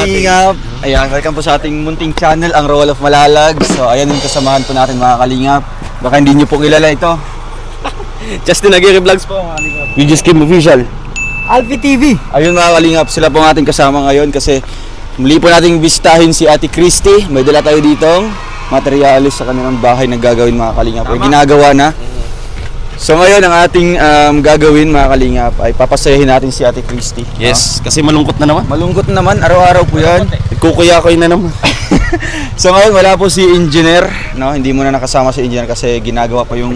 Kalingap! Ayan, welcome po sa ating munting channel, ang Roll of Malalag. So, ayan yung kasamahan po natin mga Kalingap. Baka hindi nyo po kilala ito. Justin Aguirre Vlogs po mga Kalingap. Videos Kim Official. Alfie TV. Ayun mga Kalingap, sila po ang ating kasama ngayon kasi muli po nating bisitahin si Ate Christy. May dala tayo ditong materialis sa kanilang bahay na gagawin mga Kalingap. Ay ginagawa na. So ngayon ang ating gagawin mga Kalingap ay papasayahin natin si Ate Christy. Yes, kasi malungkot na naman. Malungkot naman, araw-araw po yan. Kukuya-kuy na naman. So ngayon wala po si engineer, no? Hindi mo na nakasama si engineer kasi ginagawa pa yung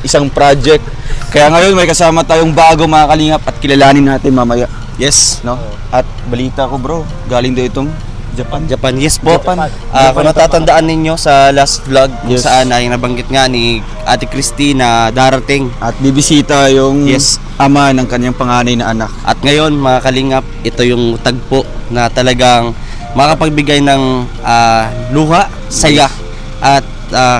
isang project. Kaya ngayon may kasama tayong bago mga Kalingap at kilalanin natin mamaya. Yes, No? At balita ko bro, galing daw itong Japan. Yes po. Japan. Kung natatandaan ninyo sa last vlog kung Yes. saan ay nabanggit nga ni Ate Christy na darating. At bibisita yung Yes. ama ng kanyang panganay na anak. At ngayon mga Kalingap, ito yung tagpo na talagang makapagbigay ng luha, saya at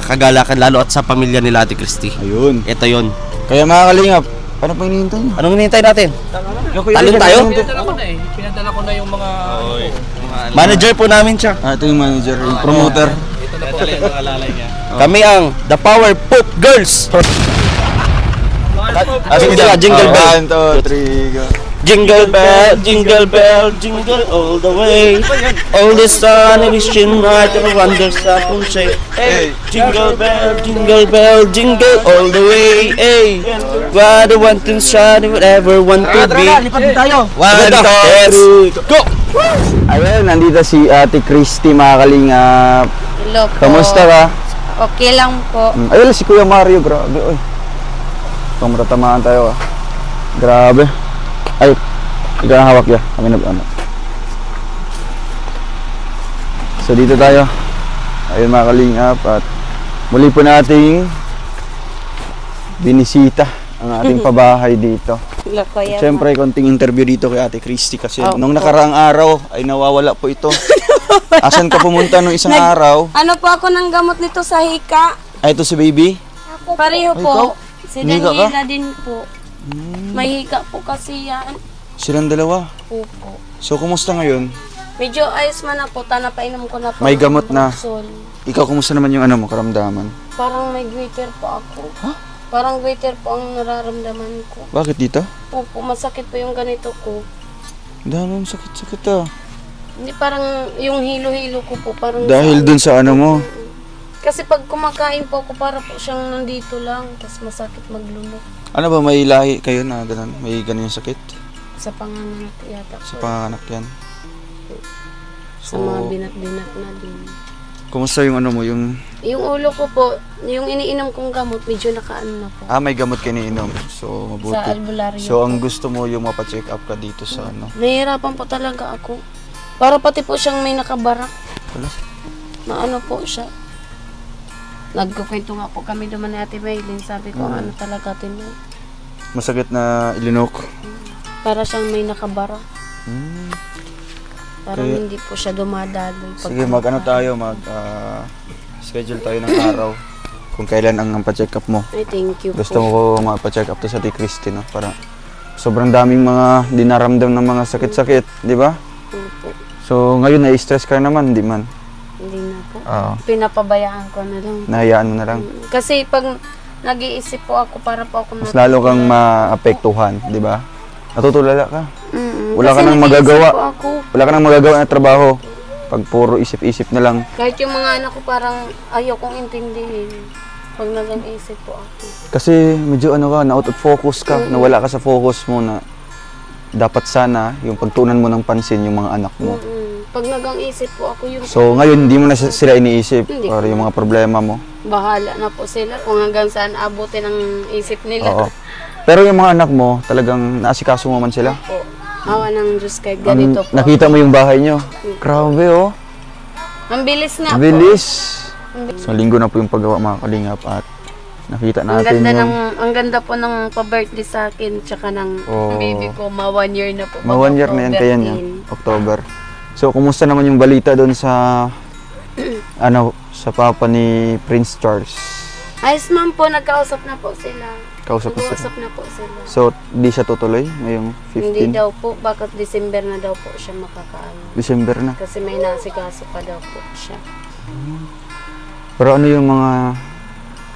kagalakan lalo at sa pamilya nila Ate Christy. Ayun. Ito yun. Kaya mga Kalingap, ano pa hinihintay niyo? Anong hinihintay natin? Talon tayo? Pinadala ko na eh. Pinadala ko na yung mga... Manager po namin siya. Ito yung manager, yung promoter. Ito na po yung mga lalay niya. Kami ang The Power Pop Girls. Jingle bell. 1, 2, 3, go. Jingle bell, jingle bell, jingle all the way. All the sun is shining bright and wonders up and say, hey, jingle bell, jingle all the way. Hey, what I want to shine, whatever want to be. Lipat din tayo. 1, 2, 3, go! Ayun, nandito si Ate Christy mga Kalingap. Hello po. Kamusta ka? Okay lang po. Ayun si Kuya Mario, grabe. Oy. Pamratamahan tayo ah. Grabe. Ay, ikaw ang hawak ya. Kami na ano. So dito tayo. Ayun mga Kalingap at muli po nating binisita ang ating pabahay dito. Hello, Kuya. Siyempre, konting interview dito kay Ate Christy kasi Opo. nung nakaraang araw ay nawawala po ito. Asan ka pumunta nung isang araw? Ano po ako ng gamot nito sa hika? Ay, ito si baby? Pareho Ay, po. ikaw? Si May hika ka? Daniela din po. May hika po kasi yan. Silang dalawa. Opo. So, kumusta ngayon? Medyo ayos man na po. Tanapainom ko na po. May ng gamot na. Brixol. Ikaw, kumusta naman yung ano mo, karamdaman? Parang may glitter po ako. Huh? Parang glitter po ang nararamdaman ko. Bakit dito? Opo, masakit po yung ganito ko. Dahil sakit-sakit ah. Hindi parang yung hilo-hilo ko po. Parang Dahil sa- dun sa ano mo. Kasi pag kumakain po ako, para po siyang nandito lang. Tapos masakit maglunok. Ano ba, may lahi kayo na ganun? May ganun yung sakit? Sa panganak yata Sa po. panganak yan. Sa mga binat-binat na din. Kumusta yung ano mo, yung... Yung ulo ko po, yung iniinom kong gamot, medyo nakaano na po. may gamot ka iniinom. So, mabuti. Sa albularyo So, ang po. gusto mo yung mapacheck up ka dito sa ano? Nahihirapan po talaga ako. Para pati po siyang may nakabara. Wala. Maano po siya. Nagkukwento nga po kami naman ni Ate Maylin. Sabi ko, ano talaga tinay. Masakit na ilinok. Para siyang may nakabara. Hmm. Parang Kaya- hindi po siya dumadaloy. pag Sige, mag-ano kumakain. tayo, schedule tayo ng araw kung kailan ang pa-check up mo. Ay, thank you Gusto po. mo ko magpa-check up to sa Ate Christy, no? Para sobrang daming mga dinaramdam ng mga sakit-sakit, di ba? Opo. So, ngayon na-stress ka naman, hindi man. Hindi na po. Oo. Pinapabayaan ko na lang. Nahayaan mo na lang. Kasi pag nag-iisip po ako, para po ako Mas lalo kang maapektuhan, di ba? Natutulala ka. Wala Kasi ka nang nag-iisip magagawa. po ako. Wala ka nang magagawa na trabaho. Pag puro isip-isip na lang. Kahit yung mga anak ko parang ayaw kong intindihin. Pag nag-iisip po ako. Kasi medyo ano ka, na-out of focus ka. Nawala ka sa focus mo na dapat sana yung pagtuunan mo ng pansin yung mga anak mo. Pag nag-iisip po ako yung So ngayon hindi mo na sila iniisip Hindi or ko. yung mga problema mo. bahala na po sila kung hanggang saan abutin ang isip nila. Oo. Pero yung mga anak mo, talagang naasikaso mo man sila. Po. Awa ng Diyos kahit ganito po. Nakita mo yung bahay nyo. Grabe oh. Ang bilis nga po. Bilis. So linggo na po yung paggawa mga Kalingap at nakita Ang natin ganda, yung... ang ganda po ng pa-birthday sa akin tsaka ng Oo. baby ko. Ma 1 year na po. Ma 1 year na yan kaya niya. October. So kumusta naman yung balita doon sa... ano, sa papa ni Prince Charles? Ayos man po, nagkausap na po sila. Kausap na sila. Nag-uusap na po sila. So, di siya tutuloy ngayong 15? Hindi daw po, bakit December na daw po siya makakaano. December na. Kasi may nasikaso pa daw po siya. Pero ano yung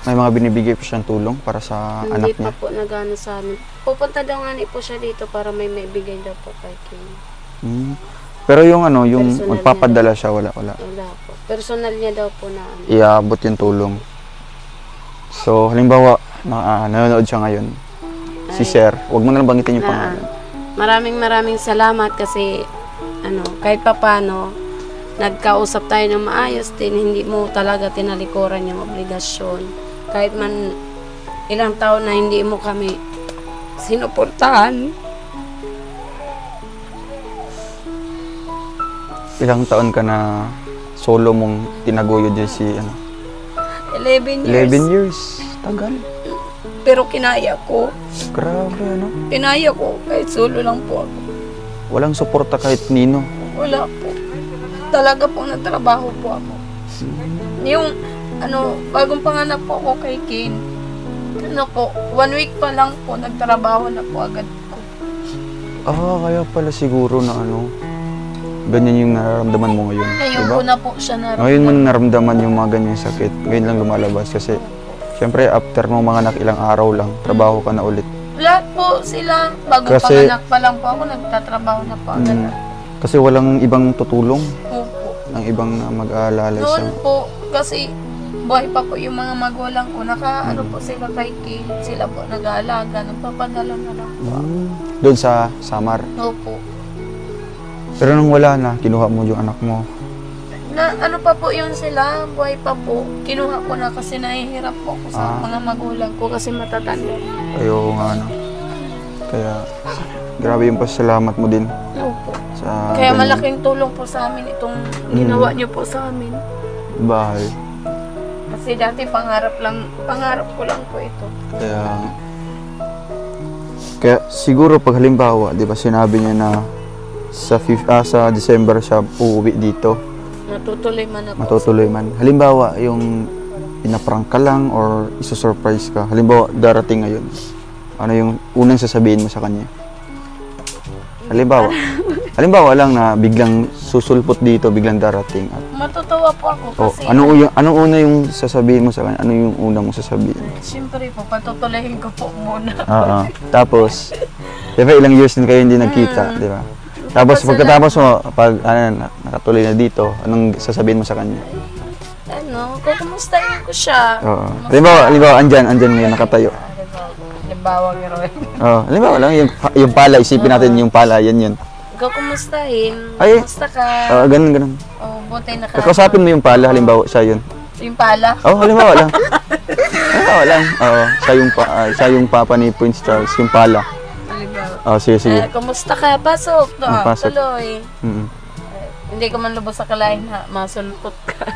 may mga binibigay po siyang tulong para sa Hindi anak niya? pa po nagano sa amin. Pupunta daw nga po siya dito para may maibigay daw po kay Kim. Pero yung yung Personal magpapadala siya, wala. Wala po. Personal niya daw po na ano. Iabot yung tulong. So, halimbawa, nanonood siya ngayon. Si Ay. Sir, huwag mo na lang banggitin yung pangalan. Maraming salamat kasi kahit papano nagkausap tayo ng maayos din, hindi mo talaga tinalikuran yung obligasyon. Kahit man ilang taon na hindi mo kami sinuportahan. Ilang taon ka na solo mong tinaguyod yun si 11 years. 11 years. Tagal. Pero kinaya ko. Grabe, Pinaya ko kahit solo lang po ako. Walang suporta kahit nino. Wala po. Talaga po nagtrabaho po ako. Yung bagong panganak po ako kay Ken. 1 week pa lang po nagtrabaho na po agad ko. Kaya pala siguro na ganyan yung nararamdaman mo ngayon. Ngayon diba? ko na po siya Ngayon mo nararamdaman. naramdaman yung mga ganyang sakit. Ngayon lang lumalabas kasi syempre after mo mga anak ilang araw lang, trabaho ka na ulit. Lahat po sila, bagong Kasi- panganak pa lang po ako, nagtatrabaho na po agad. Kasi walang ibang tutulong, Opo. ng ibang mag-aalala sa... Noon po, kasi buhay pa po yung mga magulang ko, po sila kay Ken, sila po nag-aalaga, nagpapadala na lang po. Doon sa Samar. Opo. Pero nung wala na, kinuha mo yung anak mo. Na pa po yun sila, buhay pa po. Kinuha ko na kasi nahihirap po ako sa mga magulang ko kasi matatanda. Ayaw nga Kaya, grabe yung pasalamat mo din. Opo. Sa Kaya ganyan malaking tulong po sa amin itong ginawa niyo po sa amin. bahay. Kasi dati pangarap ko lang po ito. Kaya siguro pag halimbawa, 'di ba, sinabi niya na sa December siya uuwi dito. Matutuloy man ako. Matutuloy man. Halimbawa, yung pinaprank ka lang or isusurprise ka. Halimbawa, darating ngayon. Ano yung unang sasabihin mo sa kanya? Halimbawa lang na biglang susulpot dito, biglang darating. Matutuwa po ako kasi Anong una yung sasabihin mo sa kanya? Ano yung una mong sasabihin? siyempre po, patutuloyin ko po muna. Oo. Tapos, di ba ilang years din kayo hindi nagkita, di ba? Tapos pagkatapos mo, pag nakatuloy na dito, anong sasabihin mo sa kanya? Kukumustahin ko siya. Oo. Halimbawa, andyan ngayon, nakatayo. Halimbawa, Miroy. Oo. Halimbawa lang, yung pala, isipin natin yung pala, yan. Kukumustahin. Ay. Kumusta ka? Ganun. Buti na ka. Kakausapin mo yung pala, halimbawa, siya yun. Yung pala. Halimbawa lang. Oo. Siya yung papa ni Prince Charles, yung pala. Halimbawa. Sige. Kumusta ka? Pasok. Pasok. Tuloy. Mm. Hindi ko man lubos sa kalahin na masulpot ka.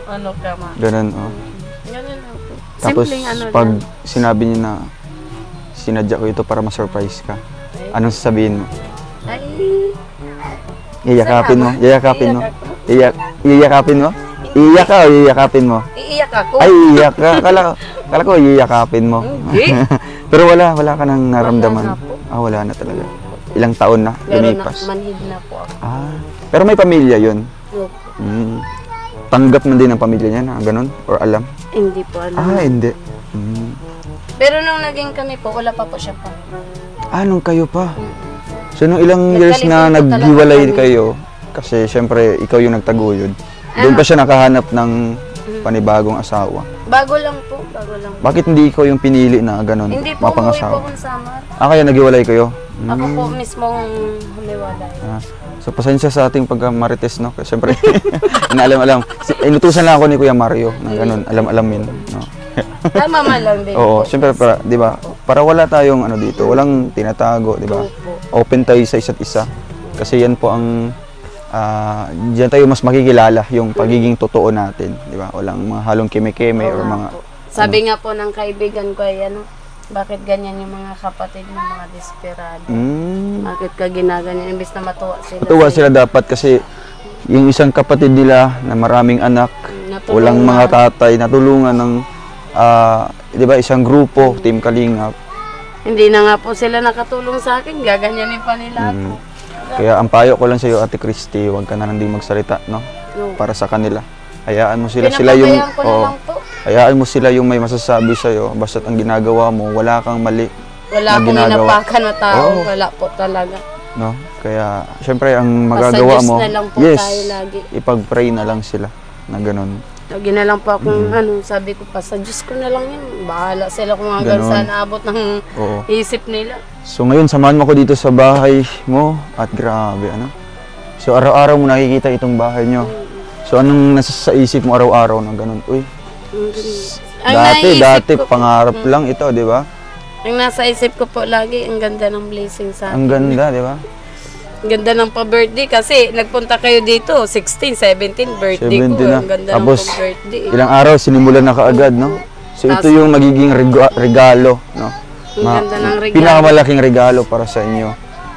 Ano ka ma? Ganun, Ganun lang po. Tapos, Simpleng pag lang. sinabi niya na sinadya ko ito para ma-surprise ka, anong sasabihin mo? Ay. Iyakapin mo? Iiyak Iyakapin mo? Iiyak ka o iyakapin mo? Iiyak ako. Ay, iiyak ka. Kala ko iyakapin mo. Hindi. Pero wala ka nang naramdaman. Wala na po. Wala na talaga. Ilang taon na, Pero lumipas. manhid na po ako. Pero may pamilya yun. Opo. Tanggap man din ang pamilya niya na ganun? Or alam? Hindi po alam. Hindi. Pero nung naging kami po, wala pa po siya pa. Nung kayo pa? So, nung ilang years na Nagkalipin po talaga naghiwalay kami. kayo, kasi syempre, ikaw yung nagtaguyod, doon pa siya nakahanap ng panibagong asawa. Bago lang po. Bakit hindi ikaw yung pinili na ganun, Hindi po, umuwi po mapangasawa? akong Samar. Kaya naghiwalay kayo? Ako po mismong humiwalay. So, pasensya sa ating pagka-marites, no? Kasi syempre, inaalam-alam. Inutusan lang ako ni Kuya Mario na ganun, alam-alamin, no? Tama man lang din Oo, po. syempre, di ba? Para wala tayong dito, walang tinatago, di ba? Open tayo sa isa't isa. Kasi yan po ang diyan tayo mas makikilala yung pagiging totoo natin, di ba? Walang mga halong keme-keme or mga Sabi nga po ng kaibigan ko ay bakit ganyan yung mga kapatid ng mga desperado? Bakit ka ginaganyan? Imbis na matuwa sila. Matuwa sila dapat kasi yung isang kapatid nila na maraming anak, walang mga tatay, natulungan ng di ba, isang grupo, Team Kalingap. Hindi na nga po sila nakatulong sa akin, gaganyanin pa nila ako. Kaya ang payo ko lang sa iyo, Ate Christy, huwag ka na lang din magsalita, no? No. Para sa kanila. Hayaan mo sila yung Pinapabayaan ko na lang po. hayaan mo sila yung may masasabi sa iyo, basta't ang ginagawa mo, wala kang mali, Wala na akong ginagawa. inapakan na tao, Oo. wala po talaga. no? Kaya syempre ang magagawa Diyos mo, na lang po yes, tayo lagi. ipag-pray na lang sila na ganun. Lagi na lang po akong sabi ko pa, sa Diyos ko na lang yan. Bahala sila kung hanggang Ganon. saan naabot ng Oo. isip nila. So ngayon, samahan mo ko dito sa bahay mo at grabe, ano? So araw-araw mo nakikita itong bahay nyo. So anong nasa sa isip mo araw-araw na ganun? Uy, Ang dati naiisip ko po- pangarap lang ito, di ba? Ang nasa isip ko po lagi, ang ganda ng blessing sa Ang ganda, di ba? Ang ganda ng pa-birthday kasi nagpunta kayo dito, 16, 17 birthday 70 ko. na. Ang ganda Tapos, ng pa-birthday. Ilang araw, sinimulan na kaagad, no? So ito yung magiging regalo, no? Ang ganda ng regalo. Pinakamalaking regalo para sa inyo.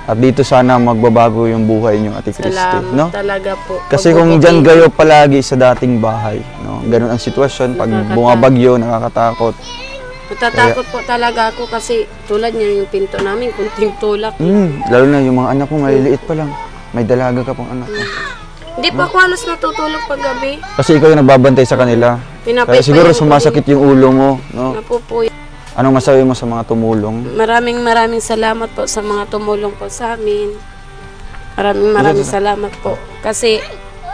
At dito sana magbabago yung buhay niyo, Ate Christy, Salamat no? talaga po. Kasi kung dyan kayo palagi sa dating bahay, no? Ganun ang sitwasyon. Pag Nakakatakot. bumabagyo, nakakatakot. Natatakot po talaga ako kasi tulad niya yung pinto namin, kunting tulak. Lalo na yung mga anak ko, maliliit pa lang. May dalaga ka pang anak ko. Hindi pa ako halos natutulog pag gabi. Kasi ikaw yung nagbabantay sa kanila. Kaya siguro sumasakit yung ulo mo, no? Napupuyo. Anong masabi mo sa mga tumulong? Maraming salamat po sa mga tumulong po sa amin. Maraming salamat po. Kasi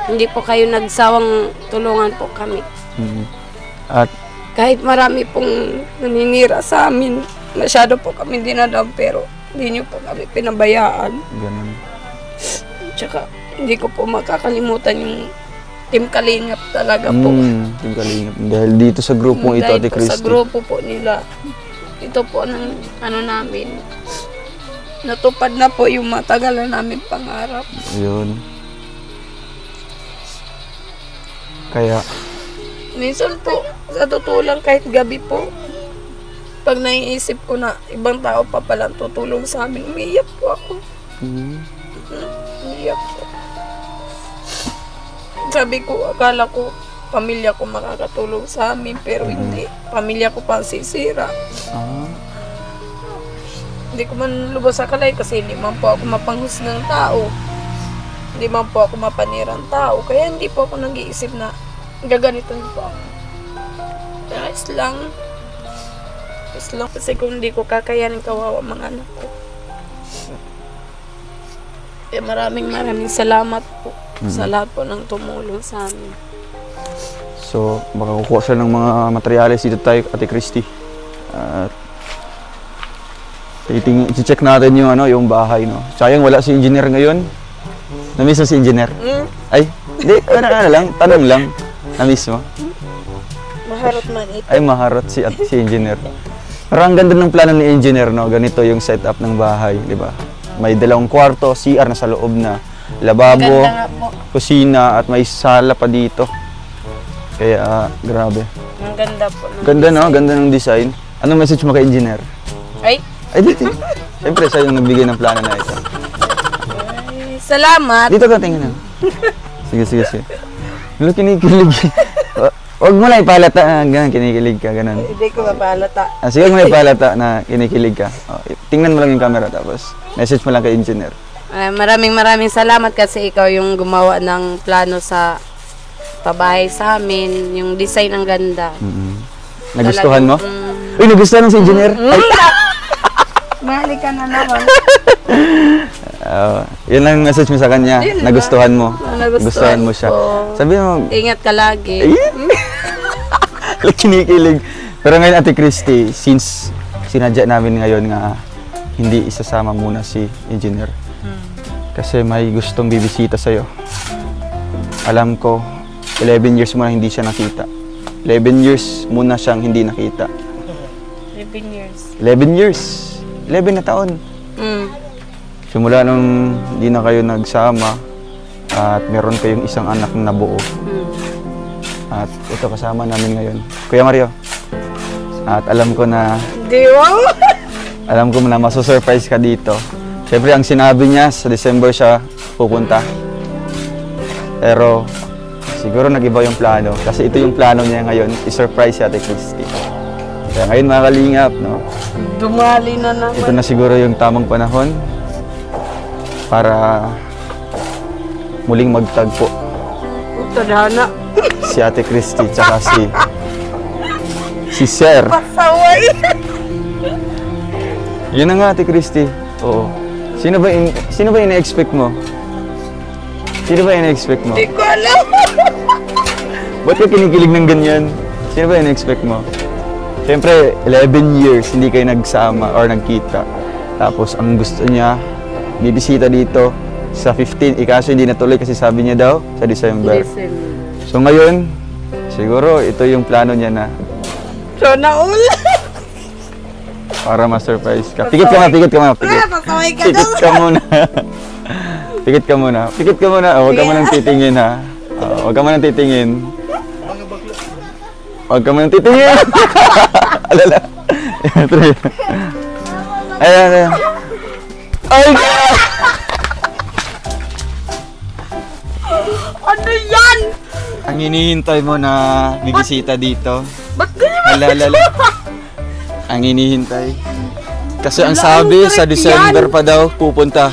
hindi po kayo nagsawang tulungan po kami. At Kahit marami pong naninira sa amin, masyado po kami dinadam pero hindi niyo po kami pinabayaan. ganun. Tsaka hindi ko po makakalimutan yung Team Kalingap talaga po. Yung Kalingap. Dahil dito sa grupong ito, Dahil Ate po sa Christy. grupo po nila, ito po ng namin, natupad na po yung matagal na namin pangarap. Yun. Kaya, Minsan po, sa totoo lang kahit gabi po, pag naiisip ko na ibang tao pa palang tutulong sa amin, umiiyak po ako. Umiiyak po. Sabi ko, akala ko, pamilya ko makakatulong sa amin, pero hindi. Pamilya ko pa ang sisira. Hindi ko man lubos sa kalay kasi hindi man po ako mapanghusgang tao. Hindi man po ako mapanirang tao. Kaya hindi po ako nag-iisip na gaganitin po ako. Kaya lang. Kasi kung hindi ko kakayanin, kawawa mga anak ko. Kaya maraming salamat po sa lahat po ng tumulong sa amin. so, baka kukuha siya ng mga materyales dito tayo, Ate Christy. At, i-check natin yung, yung bahay, no? Sayang, wala si engineer ngayon. Na-miss mo si engineer? Ay, hindi, lang, tanong lang. Na-miss mo? Maharot man ito. Ay, maharot si engineer. Pero ang ganda ng plano ni engineer, no? Ganito yung setup ng bahay, di ba? May 2 kwarto, CR na sa loob na, lababo, Ganda nga po. kusina, at may sala pa dito. Kaya, grabe. Ang ganda po. Ganda, no? Ganda ng design. Anong message mo kay engineer? Ay, Dito. Siyempre, siya yung nagbigay ng plano na ito. salamat. Dito ka, tingnan. Sige. Ano, kinikilig? Huwag mo lang ipalata na ganun, kinikilig ka, ganun. Hindi ko mapalata. Sige, huwag mo lang ipalata na kinikilig ka. Tingnan mo lang yung camera, tapos message mo lang kay engineer. Maraming salamat kasi ikaw yung gumawa ng plano sa pabahay sa amin. Yung design ang ganda. Nagustuhan mo? Uy, nagustuhan mo si engineer? Mahali ka na naman. Yun lang yung message mo sa kanya. Yun lang. Nagustuhan mo. Nagustuhan mo siya. ko. Sabi mo, Ingat ka lagi. kinikilig. Pero ngayon, Ate Christy, since sinadya namin ngayon nga hindi isasama muna si engineer. Kasi may gustong bibisita sa'yo. Alam ko, 11 years mo na hindi siya nakita. 11 years muna siyang hindi nakita. 11 years. 11 years. 11 na taon. Simula nung hindi na kayo nagsama at meron kayong isang anak na nabuo. At ito kasama namin ngayon. Kuya Mario. At alam ko na masusurprise ka dito. Siyempre ang sinabi niya sa December siya pupunta. Pero siguro nag-iba yung plano kasi ito yung plano niya ngayon, i-surprise si Ate Christy. Kaya ngayon mga kalingap, no? Dumali na naman. Ito na siguro yung tamang panahon para muling magtagpo Tadhana. si Ate Christy tsaka si Sir. Pasaway. Yun na nga, Ate Christy. Oo. Sino ba ina-expect mo? Sino ba ina-expect mo? Hindi ko alam. Ba't ka kinikilig ng ganyan? Sino ba ina-expect mo? Siyempre, 11 years hindi kayo nagsama or nagkita. Tapos, ang gusto niya, bibisita dito sa 15. Ikaso hindi natuloy kasi sabi niya daw sa December. So ngayon, siguro ito yung plano niya na So, naul. para ma-surprise ka. Pikit ka muna, pikit ka muna. Pasaway ka Pikit ka muna. Pikit ka muna. Pikit ka muna. Huwag ka munang titingin, ha. Huwag ka munang titingin. Huwag ka munang titingin. Alala. Ayan, ayan. Ay! Ano yan? Ang hinihintay mo na bibisita dito. Ba't ganyan? Alala. Ang hinihintay. Kasi ang sabi sa December pa daw pupunta.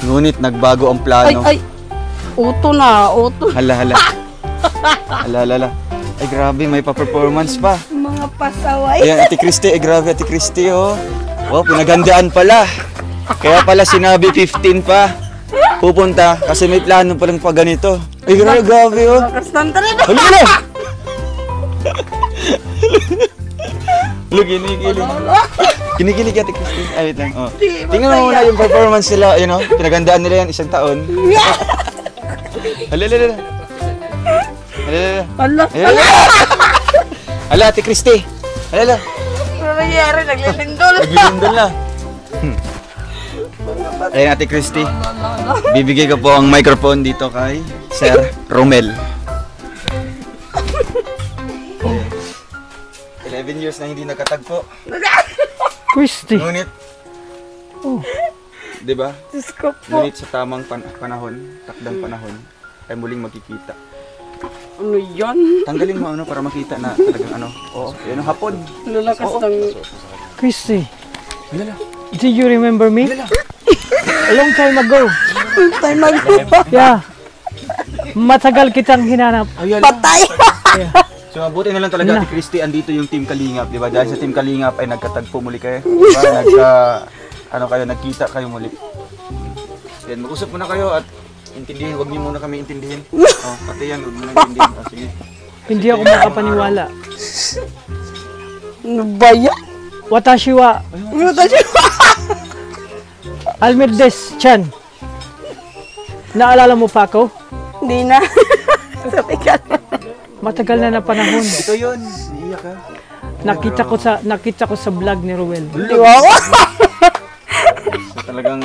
Ngunit nagbago ang plano. Ay. Uto na, uto. Hala. Alala. Ay grabe, may pa-performance pa. Mga pasaway. Ayan, Ate Christy. Ay grabe, Ate Christy, oh. Wow, pinaghandaan pala. Kaya pala sinabi 15 pa. Pupunta kasi may plano palang pa ganito. Ay grabe, oh. Makastanta rin. Hala! Look, kinikilig. Kinikilig Ate Christy. Ay, wait lang. Oh. Tingnan mo muna yung performance nila. You know, pinagandaan nila yan isang taon. Halala. Ala. Hala, Ate Christy. Halala. Ano nangyari? Naglilindol. Naglilindol na. Ayan, Ate Christy. Bibigay ko po ang microphone dito kay Sir Romel. 11 years na hindi nagkatagpo. Christy. Ngunit, di ba? Diyos ko po. Ngunit sa tamang panahon, takdang panahon, ay muling magkikita. Ano yan? Tanggalin mo ano para makita na talagang ano. Oo, yan ang hapon. Lalakas ng... Christy. Halala. Do you remember me? A long time ago. Time ago. Yeah. Matagal kitang hinanap. Patay. So mabuti na lang talaga Ate Christy, andito yung Team Kalingap, di ba? Dahil sa Team Kalingap ay nagkatagpo muli kayo. Di ba? Nagkita kayo muli. Yan, mag-usap muna kayo at intindihin, huwag niyo muna kami intindihin. Oh, pati yan, huwag muna intindihin. Oh, sige. Hindi ako makapaniwala. Ano ba yan? Watashi wa Almerdes Chan. Naalala mo pa ako? Hindi na. Sabi ka na. Matagal na panahon. Ito yun, iiyak ka. Nakita ko sa vlog ni Ruel. Wow. So talagang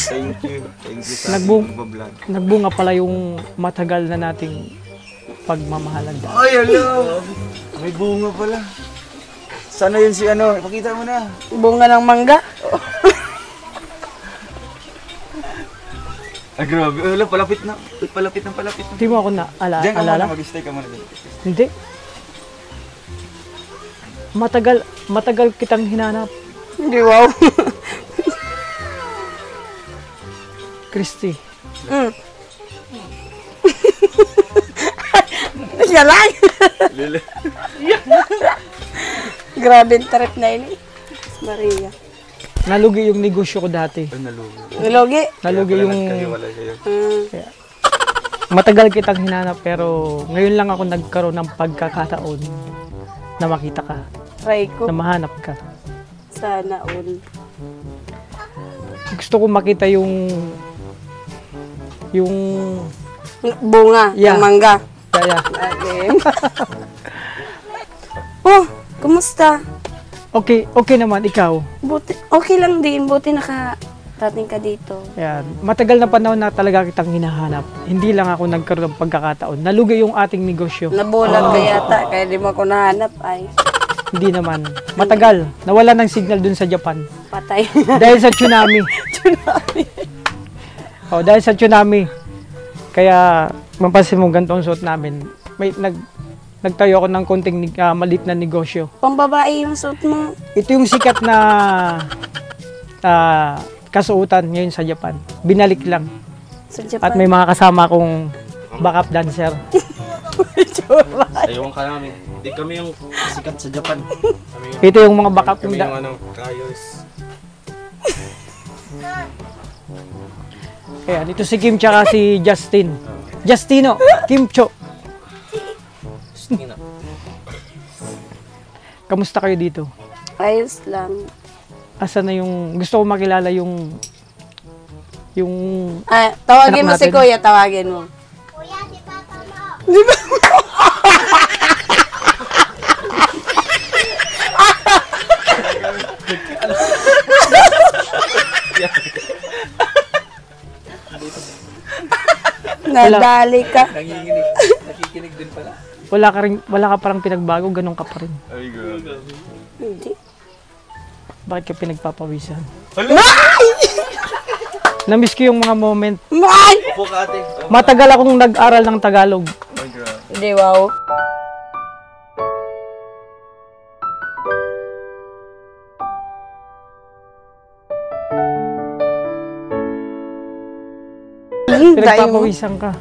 thank you sa Nagbung- vlog. Nagbunga pala yung matagal na nating pagmamahalan. Ay, hello! May bunga pala. Sana yun si ipakita mo na. Bunga ng mangga. Ay, grabe. Wala, palapit na. Palapit na. Hindi mo ako Diyan ka alala? muna, mag-stay ka muna. Hindi. Matagal kitang hinanap. Hindi, wow. Christy. Siya lang. Grabe ang trip na ini. Maria. Nalugi yung negosyo ko dati. Ay, nalugi. Nilogi. Nalugi yung... Wala kayo. Kaya, matagal kitang hinanap pero ngayon lang ako nagkaroon ng pagkakataon na makita ka, Try ko. na mahanap ka. Sana all. Gusto ko makita yung Bunga Yeah. ng mangga. kaya Okay. Oh, kumusta? okay naman ikaw. Buti, okay lang din. Buti nakarating ka dito. Yan. Matagal na panahon na talaga kitang hinahanap. Hindi lang ako nagkaroon ng pagkakataon. Nalugi yung ating negosyo. Nabulag ka yata, kaya di mo ako nahanap. Ay, Hindi naman. Matagal. Nawala ng signal dun sa Japan. patay. Dahil sa tsunami. Dahil sa tsunami. Kaya, mapansin mo ganito ang suot namin. nagtayo ako ng konting maliit na negosyo. Pambabae yung suot mo. Ito yung sikat na kasuotan ngayon sa Japan. Binalik lang. Sa Japan. At may mga kasama kong backup dancer. Ayaw ka namin. Hindi kami yung sikat sa Japan. Ito yung mga backup Kami yung yung kayos. Ayan, ito si Kim tsaka si Justin. Justino, Kim Cho. Kamusta kayo dito? Ayos lang. Asa na yung gusto ko makilala yung Tawagin mo anak si natin. Kuya, tawagin mo. Nadali ka. Nakikinig din pala. wala ka parang pinagbago, ganun ka pa rin. Ay, grabe. Hindi. Bakit ka pinagpapawisan? Namiss ko yung mga moment. Ay! Upo ka ate. Matagal akong nag-aral ng Tagalog. Ay, grabe. Hindi, wow. Pinagpapawisan ka.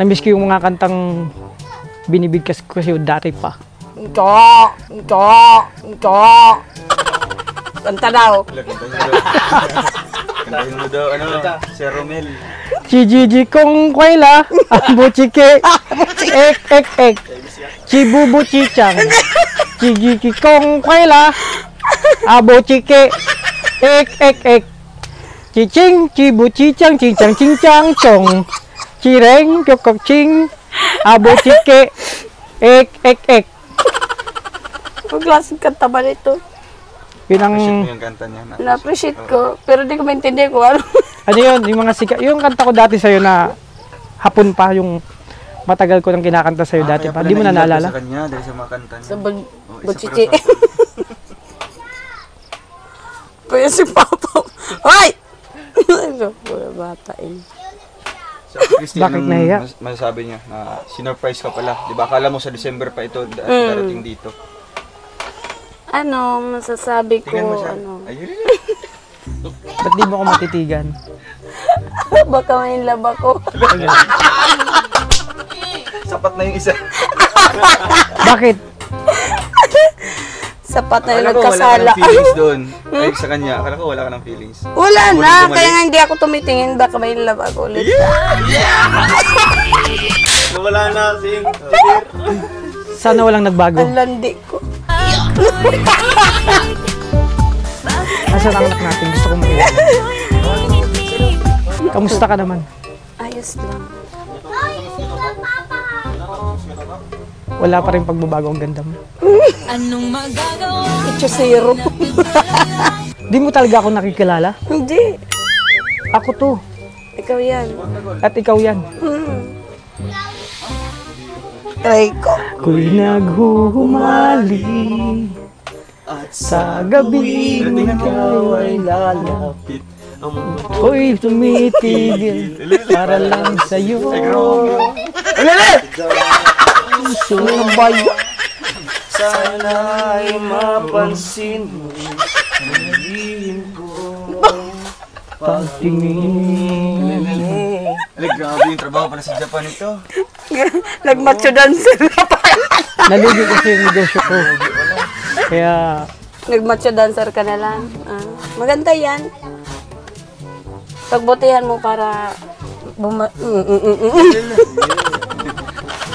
Namiss ko yung mga kantang binibigkas ko kasi dati pa. Ito! Kanta daw. Kantahin mo daw, si Romel. Chijiji kong kwela, ambo chike, ek ek ek, chibubu chichang. Chijiji kong kwela, abo chike, ek ek ek. Chiching, chibu chichang, chichang chichang chong. Chireng, kyokok ching, abo chike, ek ek ek. Ang klaseng kanta ba nito? Yun ang, Appreciate mo yung kanta niya. Na-appreciate ko, pero di ko maintindihan kung ano. ano yun, yung mga sikat, yung kanta ko dati sa'yo na hapon pa, yung matagal ko nang kinakanta sa'yo dati pa. Di mo na naalala? Sa kanya, dahil sa mga kanta niya. Sa Oh, isa buchichi. pa rin Kuya si Papa. Hoy! Bata eh. sa Christy, Bakit anong nahiya? masasabi niya na sinurprise ka pala? Di ba, akala mo sa December pa ito darating dito. Ano, masasabi ko, Tingnan mo siya. ano. Ayun. Ba't di mo ako matitigan? Baka may love ako. Sapat na yung isa. Bakit? Sapat na yung Akala ko wala ka nagkasala. ng feelings doon. Ay, sa kanya, akala ko wala ka ng feelings. Wala na, Bumalik. kaya nga hindi ako tumitingin. Baka may love ako ulit. Wala na sing. Sana walang nagbago. Ang landi ko. Asan ang anak natin? Gusto ko makilala. Kamusta ka naman? Ayos lang. Wala pa rin pagbabago, ang ganda mo. Ito zero. Di mo talaga ako nakikilala? Hindi. Ako to. Ikaw yan. At ikaw yan. Try ko. Ako'y naghuhumali sa gabi ikaw ay lalapit. Ako'y tumitigil para lang sa'yo. Puso ng bayo. Sana ay mapansin mo. Pagtingin. Ay, grabe yung trabaho pala sa Japan ito. Nag-macho dancer ka pa. Nalugi kasi yung negosyo ko. Kaya Nag-macho dancer ka na lang. Ah, maganda yan. Pagbutihan mo para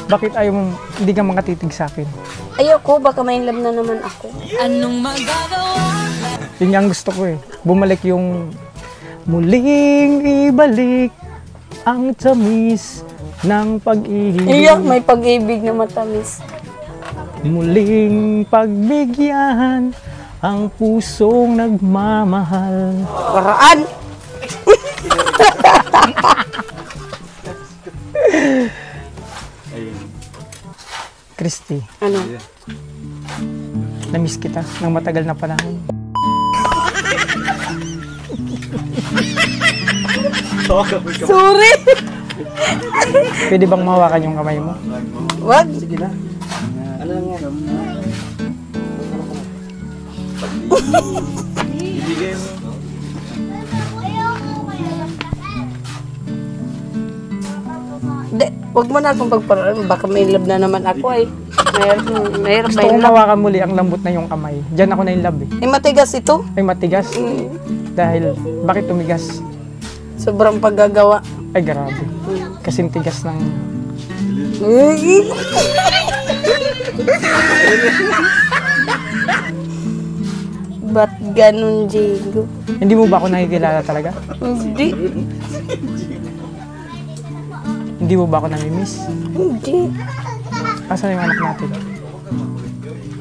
bakit ayaw mo, hindi ka makatitig sa akin? Ayoko, baka may love na naman ako. Yun yung gusto ko eh. Bumalik yung muling ibalik ang tamis ng pag-ibig. Iyak, may pag-ibig na matamis. Muling pagbigyan ang pusong nagmamahal. Paraan! Christy, Ano? namiss kita ng matagal na panahon. Sorry! Pwede bang mahawakan yung kamay mo? Wag. Sige na. Ano lang yan? Ibigay mo. Hindi, wag mo na akong pagparoon. Baka may love na naman ako ay. Mayroon Gusto pa kong yung love. mahawakan muli ang lambot na yung kamay. Diyan ako na in love eh. Eh, matigas ito. Ay matigas. Dahil, bakit tumigas? Sobrang paggagawa. Ay grabe. Kasing tigas ng... Ba't ganun, Diego? Hindi mo ba ako nakikilala talaga? Hindi. Hindi mo ba ako namimiss? Hindi. Asan yung anak natin?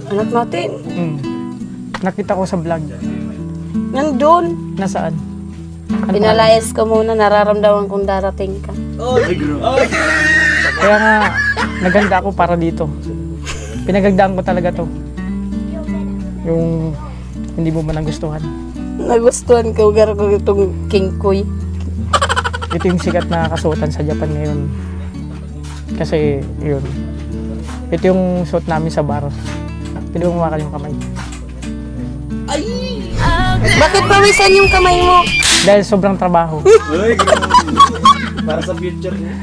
Anak natin. Nakita ko sa vlog. Nandun. Nasaan? Ano Pinalayas ko muna. Nararamdaman kong darating ka. Kaya nga, naganda ako para dito. Pinagagdaan ko talaga to. Yung hindi mo man nagustuhan. Nagustuhan ko. Gara ko itong King Koy. Ito yung sikat na kasuotan sa Japan ngayon. Kasi, yun. Ito yung suot namin sa bar. Pwede mo mawakan yung kamay. Bakit pawisan yung kamay mo? Dahil sobrang trabaho. Uy, grabe. Para sa future niya.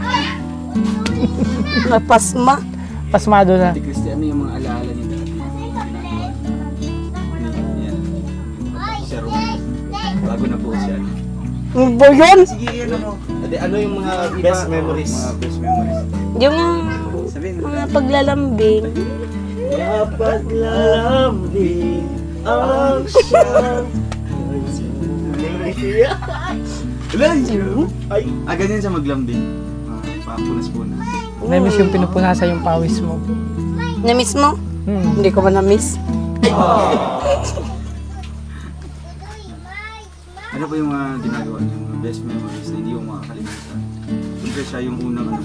Napasma. Pasmado na. Christy, ano yung mga alaala niyo dati? Yan. Sir, bago na po siya. Ano ba yun? Sige, ano yung mga best memories? Mga best memories. Yung Sabihin mo. mga paglalambing. Paglalambing ang siyang ay, Ganyan siya maglambing. Papunas-punas. Na-miss yung pinupunasan yung pawis mo. Na-miss mo? Hindi ko ba na-miss? Ano pa yung mga ginagawa niyo? Mga best memories na hindi mo makakalimutan? Siyempre siya yung unang ano.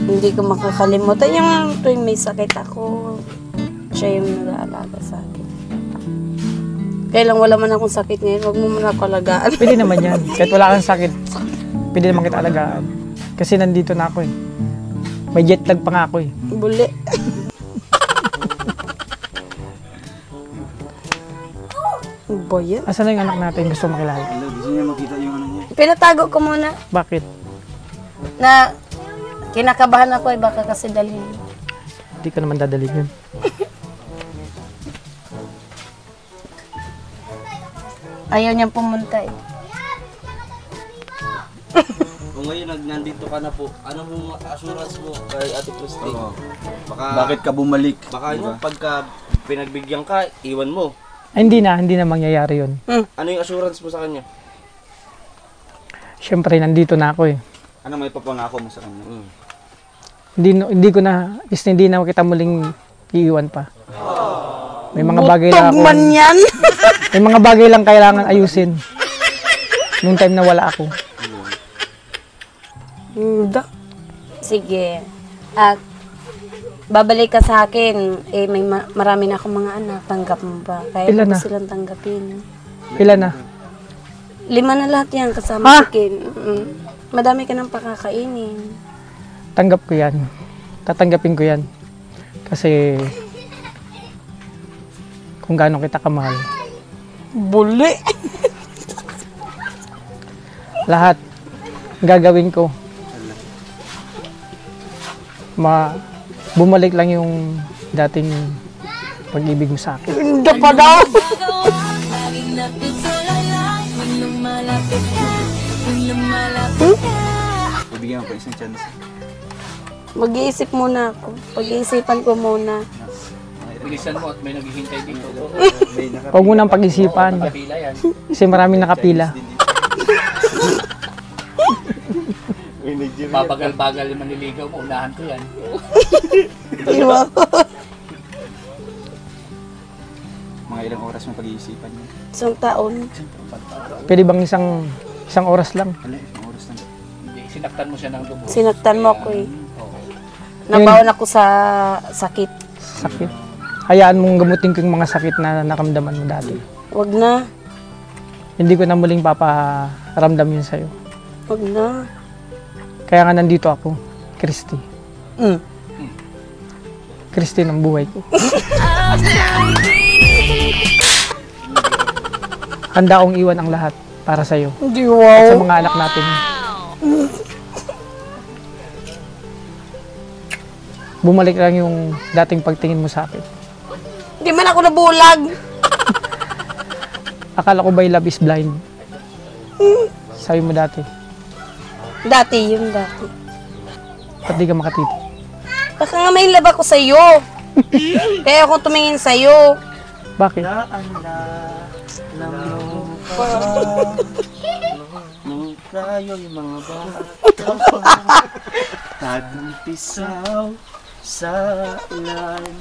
Hindi ko makakalimutan. Yung tuwing may sakit ako, siya yung nag-aalaga sa akin. Kaya lang wala man akong sakit ngayon, huwag mo muna ako alagaan. Pwede naman yan. Kahit wala kang sakit, pwede naman kita alagaan. Kasi nandito na ako eh. May jet lag pa nga ako eh. Buli. Boy, yan. Asan na yung anak natin gusto makilala? Hello, gusto niya makita yung ano niya. Pinatago ko muna Bakit? na kinakabahan ako ay baka kasi dalhin. Hindi ko naman dadalhin yun. Ayaw niyang pumunta eh. kung ngayon nandito ka na po, ano mo assurance mo kay Ate Christy? Oo. Baka, Bakit ka bumalik? baka Diba? pagka pinagbigyan ka, iwan mo. Ay, hindi na mangyayari yun. Ano yung assurance mo sa kanya? Siyempre, nandito na ako eh. Ano may papangako mo sa kanya? Hindi ko na, hindi na kita muling iiwan pa. May mga bagay lang Butog man ako. yan. May mga bagay lang kailangan ayusin. Nung time na wala ako. Sige. At babalik ka sa akin. Eh, may marami na akong mga anak. Tanggap mo ba? Kaya Ilan ko na? silang tanggapin. Ilan na? 5 na lahat yan kasama sa akin. Madami ka nang pakakainin. Tanggap ko yan. Tatanggapin ko yan. Kasi kung gaano kita kamahal. Buli. Lahat gagawin ko. Bumalik lang yung dating pag-ibig mo sa akin. Hindi pa daw. Bibigyan mo pa isang chance. Mag-iisip muna ako. Pag-iisipan ko muna. Bilisan mo at may naghihintay dito. Huwag mo nang pag-isipan. Kapila yan. Kasi maraming nakapila. Papagal-bagal yung maniligaw mo. Unahan ko yan. Diba? Mga ilang oras mo pag-iisipan niya. Isang taon. Pwede bang isang oras lang? Wala, isang oras lang. Hindi, sinaktan mo siya ng dugo. Sinaktan mo ako eh. Oo. Nabawan ako sa sakit. Sakit. Hayaan mong gamutin ko yung mga sakit na nakamdaman mo dati. Wag na. Hindi ko na muling paparamdam yun sa'yo. Wag na. Kaya nga nandito ako, Christy. Mm. Christy ng buhay ko. Handa akong iwan ang lahat para sa'yo. Hindi, At sa wow. mga anak natin. Bumalik lang yung dating pagtingin mo sa akin. Hindi man ako nabulag. Akala ko ba'y love is blind? Sabi mo dati, Dati yun, dati. ba't di ka makatiti? Baka nga may love ako sa'yo. Kaya ako tumingin sa'yo. Bakit? Nung tayo'y mga bata pa, nagumpisaw sa ilalim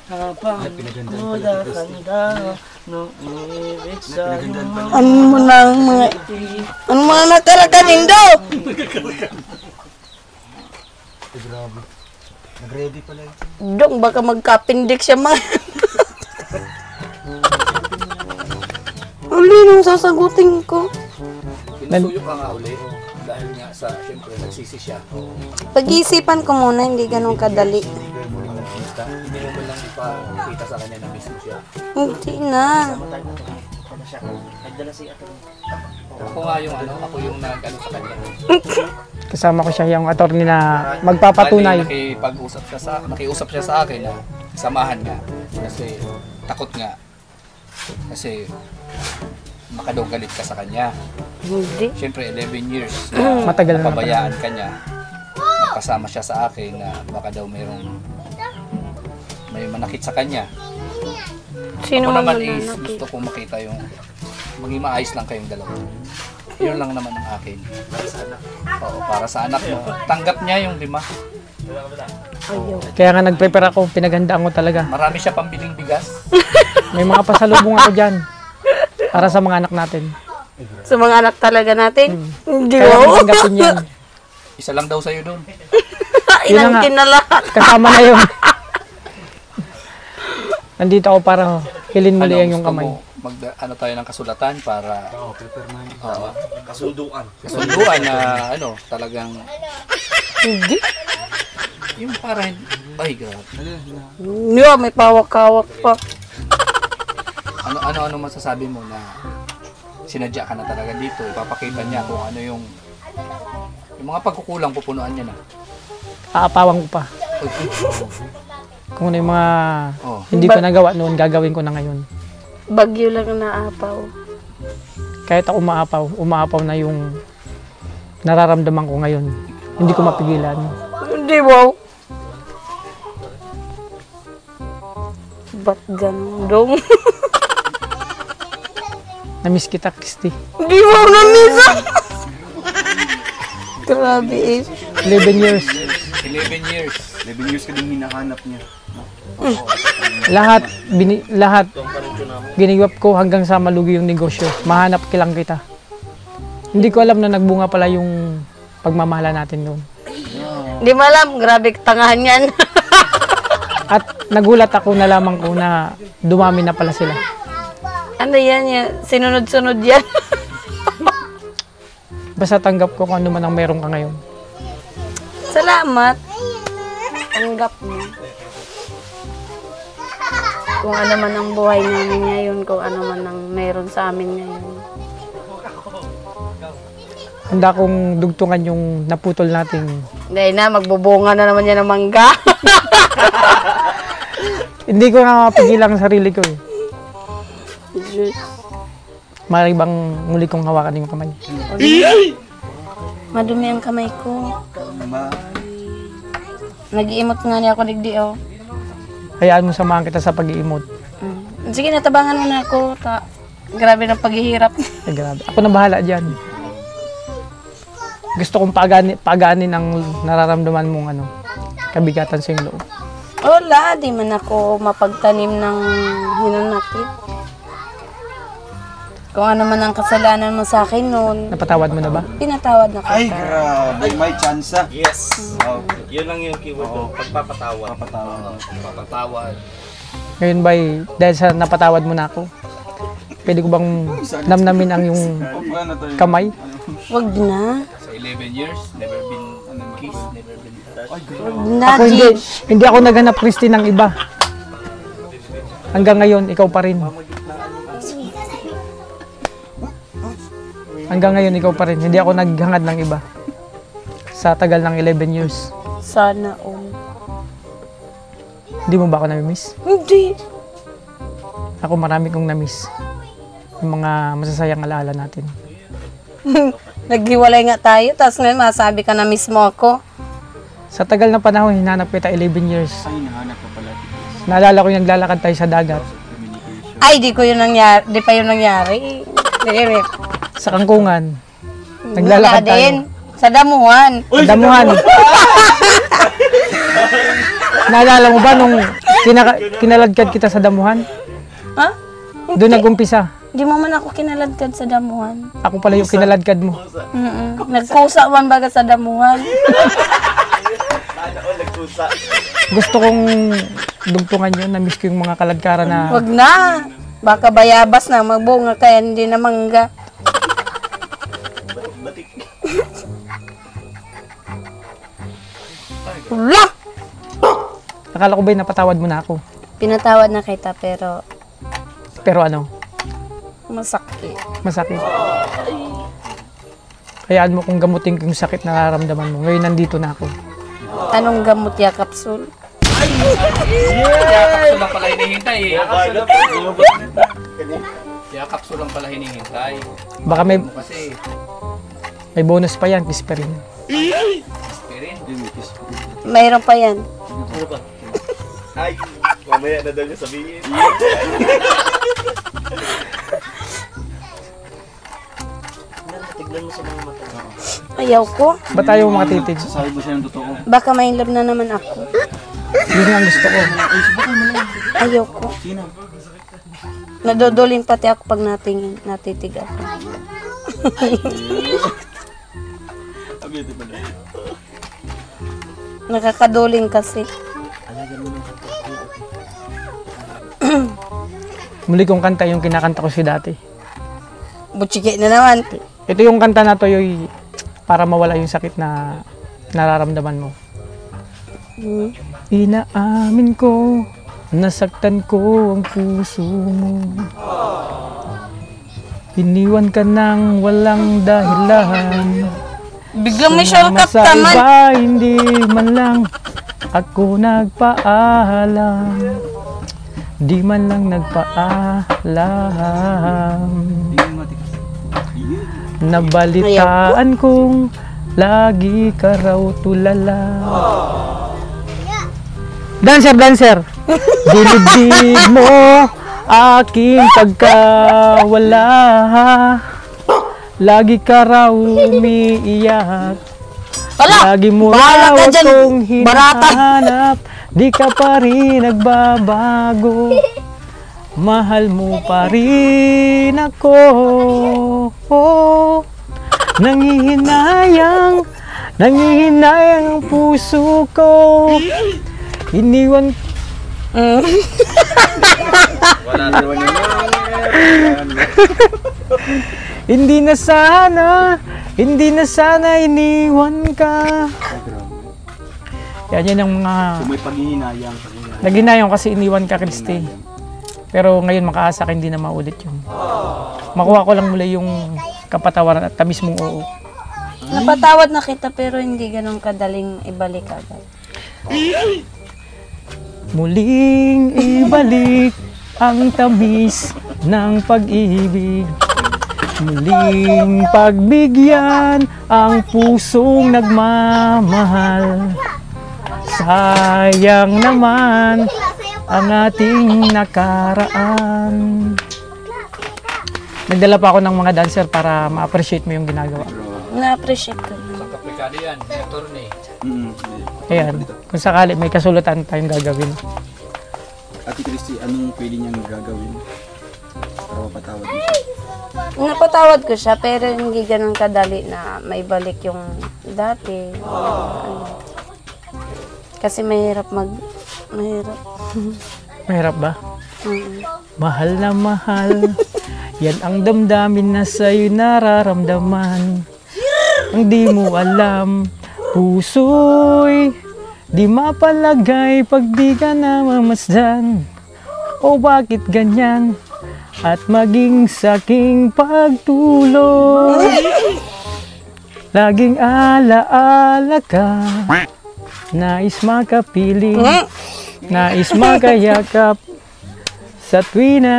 habang handa nung ibig sa'yo. Ano mo na natarakan, Indo? Nag-ready pala ito. Dong, baka magkapindik siya man. Uli nung sasagutin ko. Pinasuyo ka nga uli. Dahil nga sa, siyempre, nagsisi siya. Pag-iisipan ko muna, hindi ganun kadali. Hindi mo lang ipakita sa kanya na miss mo siya. Hindi na. Ako nga yung ako yung nag-ano sa kanya. Kasama ko siya yung attorney na magpapatunay. Nakiusap siya sa akin na samahan nga. Kasi takot nga. Kasi baka daw galit ka sa kanya. Hindi. Siyempre 11 years na Matagal na napabayaan ka niya. Nagpasama siya sa akin na baka daw may manakit sa kanya. Sino Ako man naman is mananakit? gusto kong makita yung maging maayos lang kayong dalawa. Yun lang naman ang akin. Oo, para sa anak mo. Tanggap niya yung 5. Ayaw. Kaya nga nag-prepare ako, pinaghandaan ko talaga. Marami siya pambiling bigas. May mga pasalubong ako dyan para sa mga anak natin. Sa mga anak talaga natin? Hindi, Kaya wow. kung tanggapin yan. Isa lang daw sa'yo doon. Yun na nga. Inangkin na lahat. Kasama na yun. Nandito ako para hilin muli yung gusto kamay. mo ano tayo ng kasulatan para Kasunduan. kasunduan na talagang Hindi. yung para ay grabe. Yeah, may pawak-kawak pa. Ano masasabi mo na sinadya ka na talaga dito, ipapakita niya kung ano yung mga pagkukulang pupunuan niya na. Aapawan ko pa. Kung ano yung mga Oh. hindi ko nagawa noon, gagawin ko na ngayon. Bagyo lang ang naapaw. Kahit ako umaapaw na yung nararamdaman ko ngayon. Hindi ko mapigilan. Hindi, wow. Ba't ganun, Dong? Namiss kita, Christy. Hindi, wow, namisa. Grabe eh. 11 years. 11 years. 11 years ka din hinahanap niya. Lahat giniwap ko hanggang sa malugi yung negosyo. Mahanap kilang kita. Hindi ko alam na nagbunga pala yung pagmamahala natin noon. Hindi mo alam, grabe tangahan yan. At nagulat ako, nalaman ko na dumami na pala sila. Ano yan? Sinunod-sunod yan. Basta tanggap ko kung ano man ang meron ka ngayon. Salamat. Tanggap mo. Kung ano man ang buhay namin ngayon, kung ano man ang meron sa amin ngayon. Handa kong dugtungan yung naputol nating. Hindi na, magbubunga na naman yan ng mangga. Hindi ko na mapigilan ang sarili ko eh. Maaari bang muli kong hawakan yung kamay? Madumi ang kamay ko. Nag-iimot nga niya ako digdi, oh. Hayaan mo samahan kita sa pag-iimot. Sige, natabangan mo na ako. Grabe ng paghihirap. Ay, grabe. Ako na bahala dyan. Gusto kong pagaanin ang nararamdaman mong kabigatan sa iyong loob. Wala, di man ako mapagtanim ng hinanakit. Kung ano man ang kasalanan mo sa akin noon, Napatawad mo na ba? pinatawad na Ay, kita. grabe. May chance. Yes. Yun lang yung keyword doon. Pagpapatawa. Papatawad. Ngayon ba'y dahil sa napatawad mo na ako, pwede ko bang namnamin ang yung kamay? Wag na. Sa 11 years, never been Kiss, never been touched. Ako Naji. hindi ako naghanap, Christy, ng iba. Hanggang ngayon, ikaw pa rin. Hanggang ngayon, ikaw pa rin. Hindi ako naghangad ng iba. Sa tagal ng 11 years. Sana all. Hindi mo ba ako nami-miss? Hindi. Ako marami kong na-miss. Yung mga masasayang alaala natin. Naghiwalay nga tayo, tapos ngayon masabi ka na mismo ako. Sa tagal ng panahon, hinanap kita 11 years. Ay, nahanap ko pala. Naalala ko yung naglalakad tayo sa dagat. Ay, di pa yun nangyari. Hindi. Sa Kangkungan. Wala Naglalakad tayo. din. Sa damuhan. Damuhan. Naalala mo ba nung kinaladkad kita sa damuhan? Ha? Doon nag-umpisa. Di mo man ako kinaladkad sa damuhan. Ako pala yung kinaladkad mo. Nagkusa man baga sa damuhan. Gusto kong dugtungan yun. Na-miss ko yung mga kaladkara na... Wag na. Baka bayabas na magbunga kaya hindi na mangga. Wala! Akala ko ba'y napatawad mo na ako? Pinatawad na kita pero Pero ano? masakit. Masakit. Hayaan mo kung gamutin ko yung sakit na nararamdaman mo. Ngayon nandito na ako. Anong gamot ya kapsul? Kaya kapsul lang pala hinihintay eh. Kaya kapsul lang pala hinihintay. Baka Kasi, may bonus pa yan, Kisperin. Kirin. Mayroon pa yan. Ay, mamaya na daw niya sabihin. Tignan mo sa mga mata. Ayaw ko. Ba't tayo makatitig? Sasabi mo siya ng totoo. Baka may love na naman ako. Yun ang gusto ko. Ayaw ko. Sino? Nadodoling pati ako pag natitig ako. Nakakaduling kasi. Muli kong kanta yung kinakanta ko si dati. Butchiki na naman. Ito yung kanta na to yung para mawala yung sakit na nararamdaman mo. Inaamin ko, nasaktan ko ang puso mo. Iniwan ka nang walang dahilan. Biglang may shortcut Sa naman. iba, hindi man lang ako nagpaalam. Di man lang nagpaalam. Nabalitaan kong lagi ka raw tulala. Dancer! Dilid mo aking pagkawala. Lagi ka raw umiiyak. Lagi mo bahala raw ka dyan, akong barata. hinahanap. Di ka pa rin nagbabago. Mahal mo pa rin ako. Nangihinayang ang puso ko. Iniwan. Hindi na sana iniwan ka. Yan ang mga May paghihinayang. naghinayang kasi iniwan ka, Christy. Pero ngayon makaasa ka hindi na maulit yun. Makuha ko lang muli yung kapatawaran at tamis mong oo. Napatawad na kita pero hindi ganun kadaling ibalik agad. Muling ibalik ang tamis ng pag-ibig. Muling pagbigyan ang pusong nagmamahal. Sayang naman ang ating nakaraan. Nagdala pa ako ng mga dancer para ma-appreciate mo yung ginagawa. Na-appreciate ko. Sa Kaprekado yan, may attorney. Ayan, kung sakali may kasulatan tayong gagawin. Ate Christy, anong pwede niyang gagawin para mapatawad mo siya? Napatawad ko siya pero hindi ganun kadali na may balik yung dati. Kasi mahirap mahirap. Mahirap ba? Mm. Mahal na mahal, yan ang damdamin na sa'yo nararamdaman. Ang di mo alam, Puso'y di mapalagay pag di ka namamasdan. O bakit ganyan? At maging saking pagtulog, laging alaala ka. Nais makapiling, nais makayakap sa tuwina.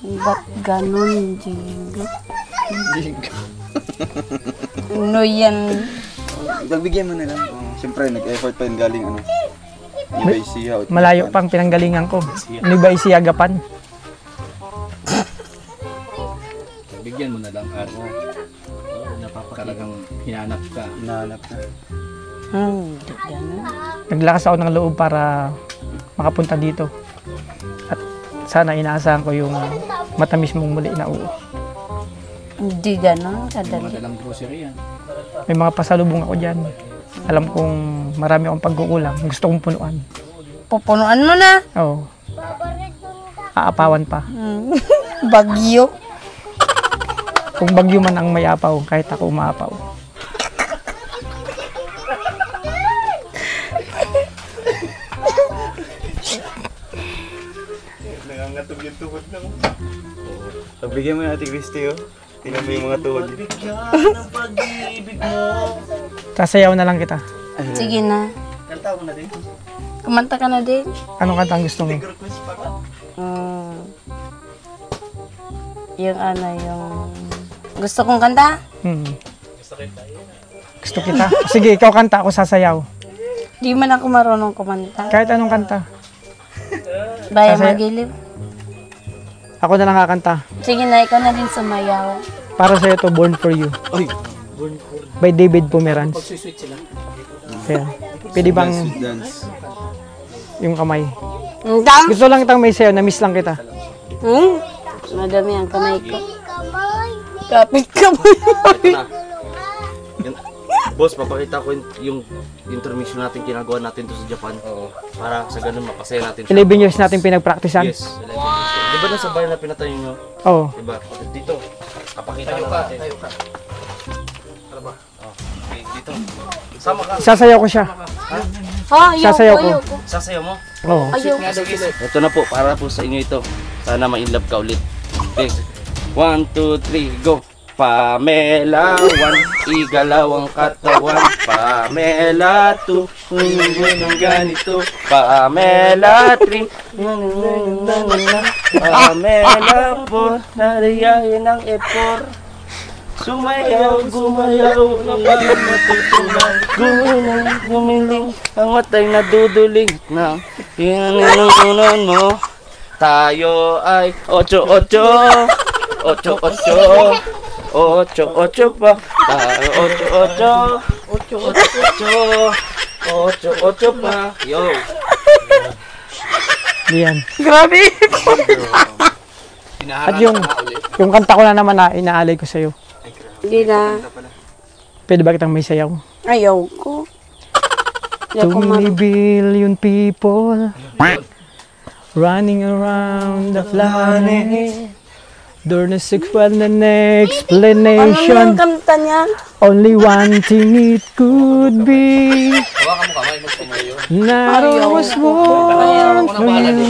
Ba't ganun, Jingle? Ano yan? Pagbigyan mo na lang. Siyempre, nag-effort pa yun galing ano. Ibay siya. Malayo pang pinanggalingan ko. Ibay siya Agapan. Bigyan mo na lang at talagang hinanap ka. Hinahanap na. Hindi ganun. Naglakas ako ng loob para makapunta dito. At sana inaasahan ko yung matamis mong muli na uo. Hindi ganun, Mga kadali. dalang grocery yan. May mga pasalubong ako dyan. Alam kong marami akong pagkukulang. Gusto kong punuan. Pupunuan mo na. Oo. Aapawan pa. Bagyo. Kung bagyo man ang may apaw, kahit ako umaapaw. Nangangatog yung tuhod na. Pagbigyan mo natin, Christy, oh. Tingnan mo yung mga tuhod. Sasayaw na lang kita. Sige na. Kanta mo na din. Kumanta ka na din. Anong kanta ang gusto mo? Yung ano, yung... Gusto kong kanta? Gusto kita. Sige, ikaw kanta, ako sasayaw. Di man ako marunong kumanta. Kahit anong kanta. Baya Kasi- magilip. Ako na lang kakanta. Sige na, ikaw na din sumayaw. Para sa'yo to, Born For You. By David Pomeranz. Sweet sila. Kaya, pwede bang Dance. yung kamay? Dam! Gusto lang kitang may sayo, na-miss lang kita. Madami ang kamay ko. Kapit kamay. Boss, papakita ko yung intermission natin ginagawa natin to sa Japan. Para sa ganun mapasaya natin. 11 years natin pinagpraktisan. Yes, 11 years. Di ba nasa bahay na pinatayo nyo? Oo. Di ba? Dito, kapakita Tayo na ka, natin. tayo ka. Ano ba? Okay, dito. Sama ka. Sasayaw ko siya. Sasayaw ko. Sasayaw mo? Oo. Ayaw. Nga daw sila. Ito na po, para po sa inyo ito. Sana ma-inlove ka ulit. Okay. 1, 2, 3, go! Pamela, 1, igalaw ang katawan. Pamela, 2, ng ganito. Pamela, 3, Pamela, 4, nariyahin ang E4. Sumayaw, gumayaw, naman matutunan. Gumiling, ang matay naduduling na hinanunan mo. Tayo ay 8-8, 8-8. 8-8 pa. Tayo 8-8. 8-8 pa. Yo. Yan. Grabe. At yung kanta ko na naman na inaalay ko sa'yo. Hindi na. Pwede ba kitang may sayaw? Ayaw ko. Ayaw ko 2 billion people running around the planet. There's no sexual Ano explanation. yung kanta niya? Only one thing it could be. Hawakan mo kamay, magsumayo. That I was born for you.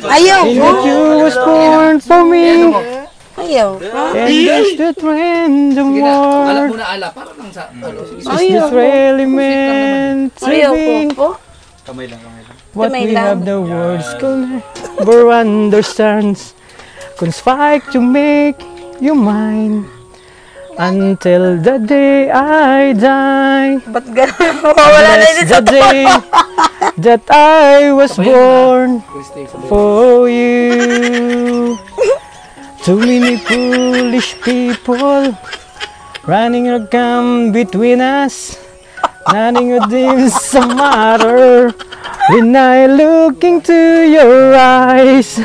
Ayaw And ko. that you was born for me. Ayaw ko. And that's the trend of Sige na, alak war. muna ala. Para lang sa... Sige. Is this really meant to Ayaw be? ko. Kamay lang, kamay lang. What Kamay we lang. have the words can never understands. Conspire to make you mine until the day I die. Ba't gano'n? Wala na That's the day that I was born for you. Too many foolish people running around between us. Nothing of this matter when I look into your eyes.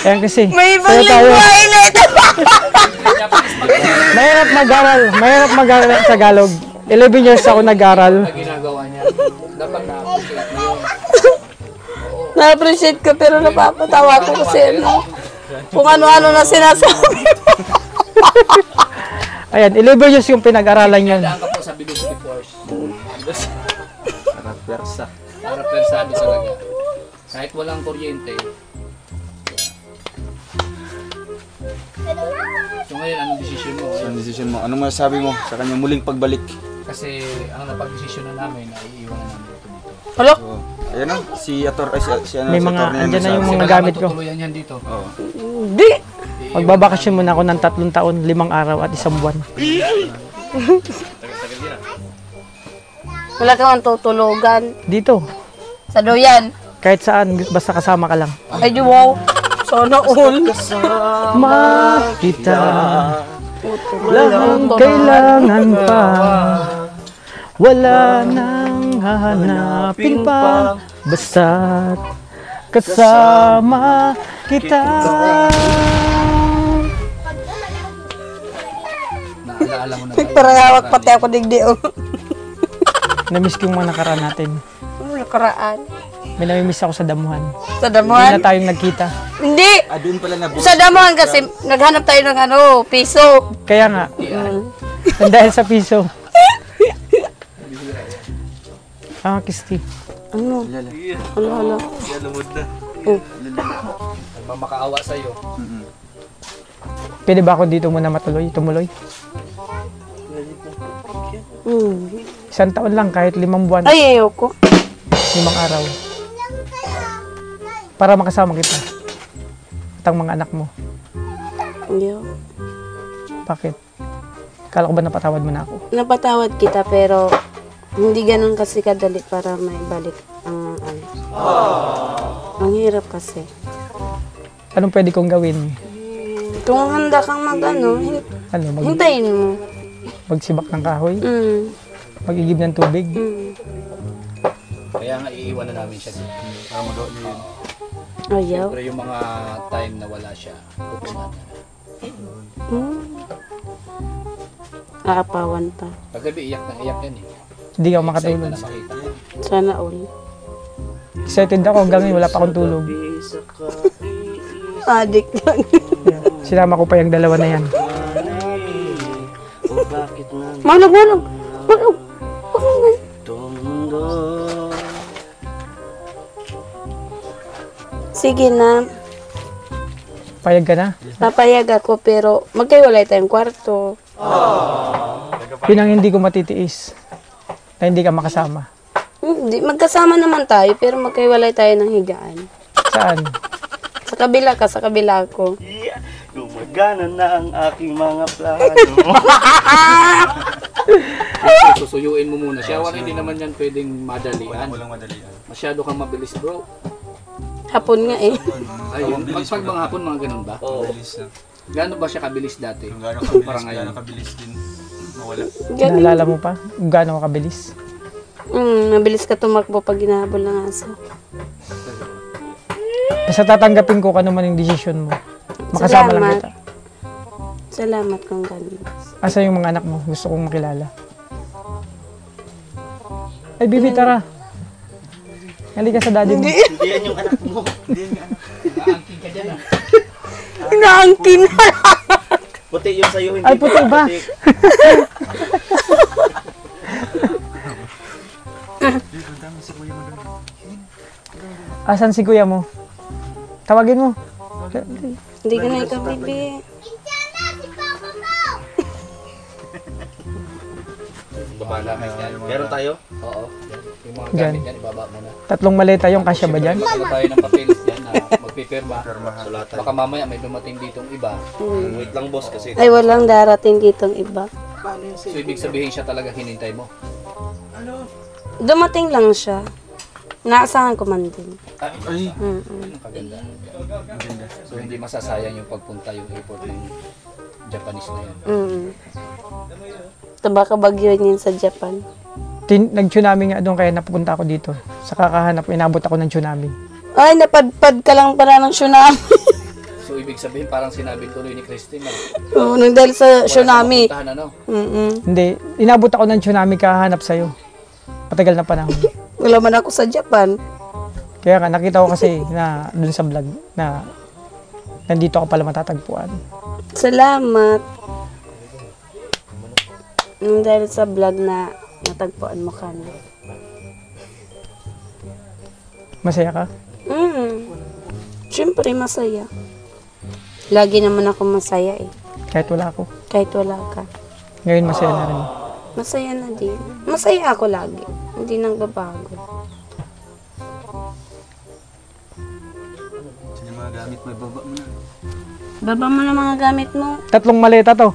Ayan kasi. May ibang kaya tayo- lingwahe na ito. Mahirap mag-aral sa Tagalog. 11 years ako nag-aral. Na ginagawa niya. Dapat na-appreciate mo yun. Na-appreciate ko pero napapatawa ko kasi ano. Kung ano-ano na sinasabi. Ayan, 11 years yung pinag-aralan yun. Daan ka po sa Velocity Force. Para persa. Para persado talaga. Kahit walang kuryente. So ngayon, anong desisyon mo? So, ang decision mo, ano masasabi mo sa kanyang muling pagbalik? Kasi ang napag-desisyon na namin na iiwan na namin ito dito. Hello? So, ayan o, si Ator, ay si ano, May si mga- Ator na andyan na yung nagsabi. mga Wala gamit ko. matutuluyan yan dito. Oo. Hindi! Magbabakasyon muna ako ng 3 taon, 5 araw at 1 buwan. Wala kang tutulugan. Dito, Sa doyan. kahit saan, basta kasama ka lang. Ay, di wow. Sana all. Makita, walang kailangan pa. Wala nang hahanapin pa. Basta't kasama kita. Naalaala mo na ba? Parang pati ako digdi. Oh. Namiss ko yung mga nakaraan natin. Ano nakaraan? May namimiss ako sa damuhan. Sa Hindi na damuhan? tayong nagkita. Hindi! Ah, doon pala na Sa damuhan kasi naghanap tayo ng piso. Kaya nga, dahil sa piso. Kisti. Ano? Hala. Nagmamakaawa sa'yo. Pwede ba ako dito muna tumuloy? 1 taon lang, kahit 5 buwan, Ay, ayoko. 5 araw. Para makasama kita. At ang mga anak mo. Ayoko. Bakit? Kala ko ba napatawad mo na ako? Napatawad kita pero hindi ganun kasi kadali para may balik ang ano. Ang hirap kasi. Anong pwede kong gawin? Kung handa kang hintayin mo. Magsibak ng kahoy? Mag-igib ng tubig? Kaya nga iiwan na namin siya dito. Para magawa niyo yun. Ayaw. Pero yung mga time na wala siya, pupunta na. Aapawan pa. Paggabi, iyak na iyak yan eh. Hindi ako Excited makatulog. na makita. Sana all. Excited ako hanggang ngayon, wala pa akong tulog. Adik lang. Yeah. Sinama ko pa yung 2 na yan. Malog. Sige na. Payag ka na? Papayag ako pero magkaiwalay tayong kwarto. Yun ang hindi ko matitiis. Na hindi ka makasama. Hindi, magkasama naman tayo pero magkaiwalay tayo ng higaan. Saan? Sa kabila ka, sa kabila ko. Gumagana na ang aking mga plano. Susuyuin mo muna. Shower, hindi naman yan pwedeng madalian. Walang madalian. Masyado kang mabilis, bro. Hapon nga eh. Ayun. Pag mga hapon, mga ganun ba? Mabilis lang. Gaano ba siya kabilis dati? Kung gaano Kumpara kabilis, ngayon. gaano kabilis din. Mawala. Ganun. Naalala mo pa? Kung gaano ka kabilis? Mabilis ka tumakbo pag ginahabol ng aso. Basta tatanggapin ko kung ano man yung desisyon mo. Makasama lang Salamat. kita. Salamat kung ganun. Asa yung mga anak mo? Gusto kong makilala. Ay, Bibi, tara. Halika sa daddy mo. Hindi yan yung anak mo. Naangking ka dyan ah. Inaangkin na. Puti yung sa'yo, hindi Ay, puti ba? Asan si kuya mo? Tawagin mo. Hindi ka na ikaw, baby. Baba namin yan. Meron tayo? Oo. Yung mga Dyan. gamit yan, ibaba mo na. 3 maleta yung kasya ba dyan? Magkakaroon tayo ng papeles dyan na magpipirma. Baka mamaya may dumating ditong iba. Wait lang boss kasi. Ay, walang darating ditong iba. So ibig sabihin siya talaga hinintay mo. Dumating lang siya. Naasahan ko man din. Ay, Ang kaganda. So hindi masasayang yung pagpunta yung airport ng Japanese na yan. Baka bagyo yun sa Japan. Nag-tsunami nga doon kaya napupunta ako dito. Sa kakahanap, inabot ako ng tsunami. Ay, napadpad ka lang pala ng tsunami. So ibig sabihin parang sinabi tuloy ni Christine na Oo, nang dahil sa tsunami. mapuntahan ano. Hindi, inabot ako ng tsunami kahanap sa'yo. Matagal na panahon. Wala man ako sa Japan. Kaya nga, nakita ko kasi na dun sa vlog na nandito ako pala matatagpuan. Salamat. Nung dahil sa vlog na natagpuan mo kami. Masaya ka? Siyempre, masaya. Lagi naman ako masaya eh. Kahit wala ako. Kahit wala ka. Ngayon masaya na rin. Masaya na din. Masaya ako lagi. Hindi nang babago. Sige mga gamit, may baba mo na. Baba mo na mga gamit mo. 3 maleta to.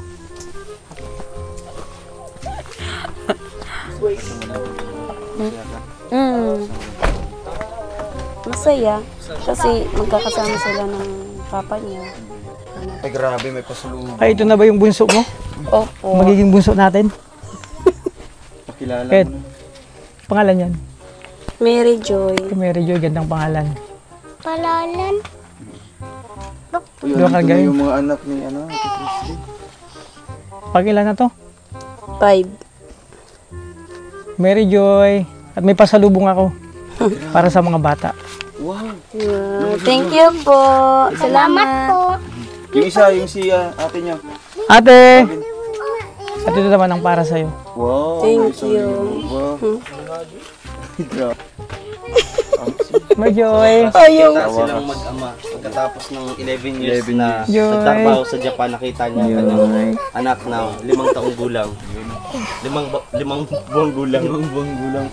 Masaya. Kasi magkakasama sila ng papa niya. Ay grabe, may pasulubong. Ay, ito na ba yung bunso mo? Opo. Magiging bunso natin? Pakilala Kahit, mo na. pangalan yan? Mary Joy. Mary Joy, gandang pangalan. Palalan. Ayun, Doon ka, ito na guys. yung mga anak ni Ate Christy. Pag-ilan na to? 5. Mary Joy. At may pasalubong ako. Para sa mga bata. Wow! Thank you po. Salamat po. Yung isa, yung si ate niya. Ate! At ito naman ang para sa'yo. Wow! Thank may you. salubong. Wow! Grabe. Mary Joy. Ayong. Silang mag-ama. Pagkatapos ng 11 years 11 na years. nagtrabaho sa Japan, nakita niya ang kanyang anak na 5 taong gulang. 5 buwang gulang. Yung buong gulang.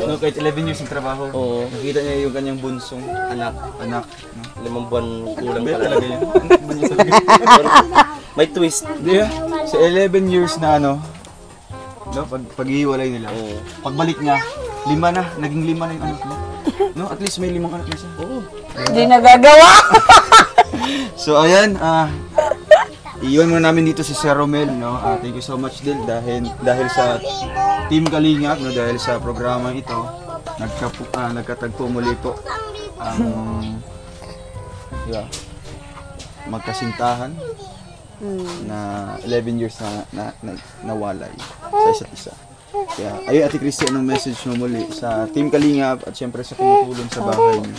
No, kahit 11 years ng trabaho. Oo. Nakita niya yung kanyang bunsong Anak. anak. No? 5 buwan gulang Bait pala. talaga yun. May twist. Di ba? Sa 11 years na ano, no, paghihiwalay nila. Oo. Pagbalik niya, 5 na, naging 5 na yung anak niya. No, at least may 5 anak na siya. Hindi nagagawa. So ayan, iwan muna namin dito si Sir Romel, no. Thank you so much din dahil sa Team Kalingap, no, dahil sa programa ito, nagkatagpo muli po ang magkasintahan na 11 years na nawalay sa isa't isa. Kaya, ayun Ate Christy, anong message mo muli sa Team Kalingap at syempre sa tumutulong sa bahay niyo?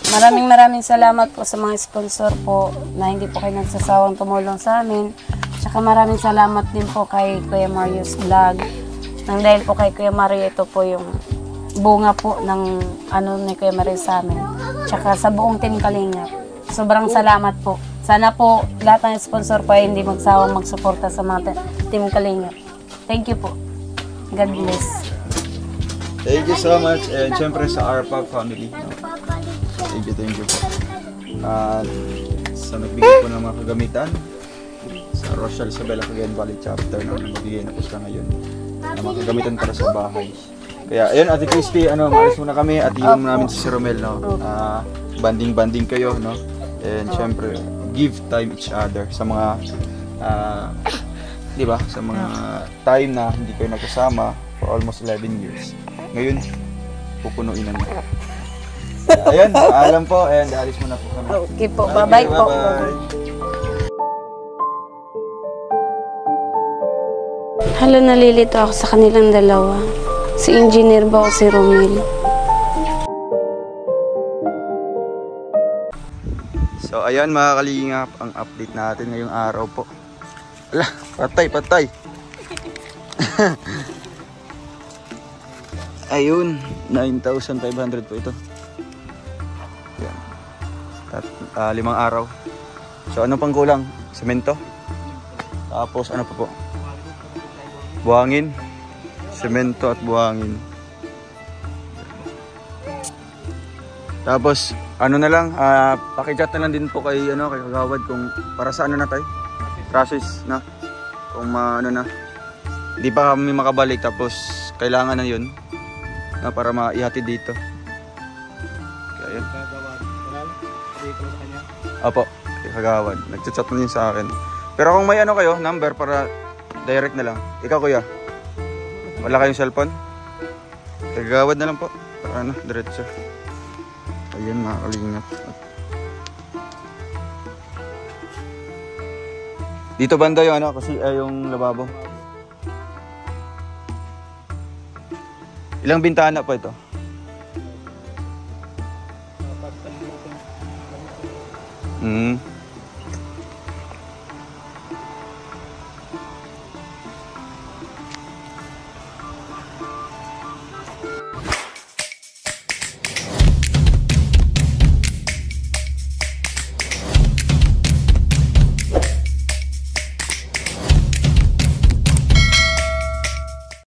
Maraming salamat po sa mga sponsor po na hindi po kayo nagsasawang tumulong sa amin. Tsaka maraming salamat din po kay Kuya Mario's Vlog. Nang dahil po kay Kuya Mario, ito po yung bunga po ng ano ni Kuya Mario sa amin. Tsaka sa buong Team Kalingap. Sobrang salamat po. Sana po lahat ng sponsor po ay hindi magsawang magsuporta sa mga Team Kalingap. Thank you po. God bless. Thank you so much and syempre sa RPAG family. No? Thank you po. At sa nagbigay po ng mga kagamitan sa Rochelle Isabela Cagayan Valley Chapter na nagbigay na po sila ngayon na mga kagamitan para sa bahay. Kaya ayun Ate Christy, maalis muna kami at iwan mo namin si Sir Romel, no? Banding kayo, no? And syempre give time each other sa mga di ba? Sa mga time na hindi kayo nagkasama for almost 11 years. Ngayon, pupunuin na niyo. Ayun, alam po, and alis muna po kami. Okay po, bye-bye po. Hala, nalilito ako sa kanilang dalawa. Si Engineer ba o si Romel? So ayan mga kalingap, ang update natin ngayong araw po. Ala, patay. Ayun, 9,500 po ito. Yan. At 5 araw. So ano pang kulang? Semento. Tapos ano pa po? Buhangin. Semento at buhangin. Tapos ano na lang, paki-chat na lang din po kay kay Kagawad kung para sa ano na tayo. Process na. Kung na hindi pa kami makabalik tapos kailangan na 'yun na para maihatid dito. Kaya yun. Opo, kay Kagawad. Nagchat-chat na din sa akin. Pero kung may kayo, number para direct na lang. Ikaw kuya, wala kayong cellphone? Kay Kagawad na lang po. Para diretso. Ayun mga kalingap. Dito banda yung kasi yung lababo. Ilang bintana pa ito? Hmm.